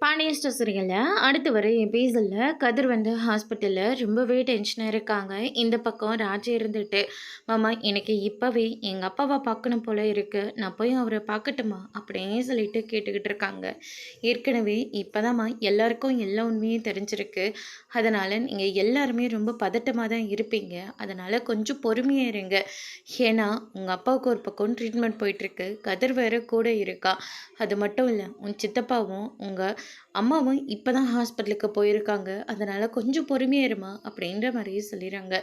Pandian store சீரியல்ல அடுத்து வர எபிசோட்ல கதிர் வந்து ஹாஸ்பிட்டலில் ரொம்பவே டென்ஷனாக இருக்காங்க. இந்த பக்கம் ராஜி இருந்துட்டு, மாமா எனக்கு இப்போவே எங்கள் அப்பாவை பார்க்கணும் போல இருக்குது, நான் போய் அவரை பார்க்கட்டுமா அப்படின்னு சொல்லிட்டு கேட்டுக்கிட்டு இருக்காங்க. ஏற்கனவே இப்போதாம்மா எல்லாருக்கும் எல்லா உண்மையும் தெரிஞ்சிருக்கு. அதனால் நீங்கள் எல்லாருமே ரொம்ப பதட்டமாக தான் இருப்பீங்க. அதனால் கொஞ்சம் பொறுமையாக இருங்க. ஏன்னா உங்கள் அப்பாவுக்கு ஒரு பக்கம் ட்ரீட்மெண்ட் போயிட்டுருக்கு, கதிர் வேற கூட இருக்கா. அது மட்டும் இல்லை, உன் சித்தப்பாவும் உங்கள் அம்மாவும் இப்போ தான் ஹாஸ்பிட்டலுக்கு போயிருக்காங்க. அதனால் கொஞ்சம் பொறுமையாக இருமா அப்படின்ற மாதிரி சொல்லிடுறாங்க.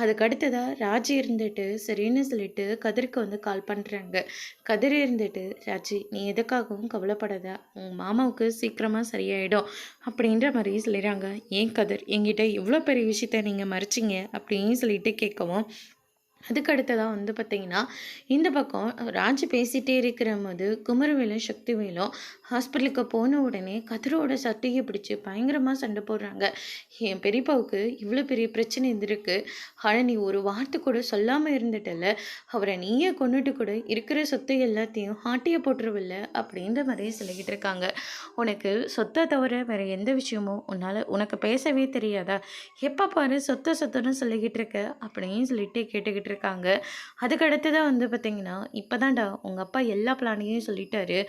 அதுக்கு அடுத்ததாக ராஜி இருந்துட்டு சரின்னு சொல்லிட்டு கதிருக்கு வந்து கால் பண்ணுறாங்க. கதிர் இருந்துட்டு, ராஜி நீ எதுக்காகவும் கவலைப்படாத, உங்கள் மாமாவுக்கு சீக்கிரமாக சரியாயிடும் அப்படின்ற மாதிரி சொல்லிடுறாங்க. ஏன் கதிர் என்கிட்ட இவ்வளோ பெரிய விஷயத்த நீங்கள் மறைச்சிங்க அப்படின்னு சொல்லிட்டு கேட்கவும், அதுக்கு அடுத்ததாக வந்து பார்த்திங்கன்னா, இந்த பக்கம் ராஜு பேசிகிட்டே இருக்கிற போது குமரவேலும் சக்திவேலும் ஹாஸ்பிட்டலுக்கு போன உடனே கதிரோட சட்டையை பிடிச்சி பயங்கரமாக சண்டை போடுறாங்க. என் பெரியப்பாவுக்கு இவ்வளோ பெரிய பிரச்சனை இருந்திருக்கு, ஆனால் நீ ஒரு வார்த்தை கூட சொல்லாமல் இருந்துட்டல, அவரை நீயே கொண்டுட்டு கூட இருக்கிற சொத்தை எல்லாத்தையும் ஹாட்டியை போட்டுருவில்ல அப்படின்ற மாதிரி சொல்லிக்கிட்டு இருக்காங்க. உனக்கு சொத்தை தவிர வேறு எந்த விஷயமும் உனக்கு பேசவே தெரியாதா, எப்போ பாரு சொத்தை சொத்துன்னு சொல்லிக்கிட்டு இருக்க அப்படின்னு சொல்லிட்டு கேட்டுக்கிட்டு இருக்காங்க. அதுக்கு அடுத்ததாக வந்து பார்த்திங்கன்னா, இப்போ தான்டா உங்கள் அப்பா எல்லா பிளானையும் சொல்லிட்டாரு,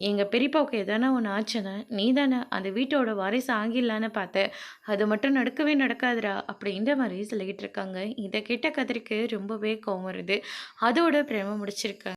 எங்கள் பெரியப்பாவுக்கு எதனா ஒன்று ஆச்சுன்னா நீ தானே அந்த வீட்டோட வாரிசு ஆகிடலான்னு பார்த்த, அது மட்டும் நடக்கவே நடக்காதுடா அப்படின்ற மாதிரி சொல்லிக்கிட்டு இருக்காங்க. இதை கேட்ட கதிருக்கு ரொம்பவே கோவம் வருது. அதோட பிரேம முடிச்சிருக்காங்க.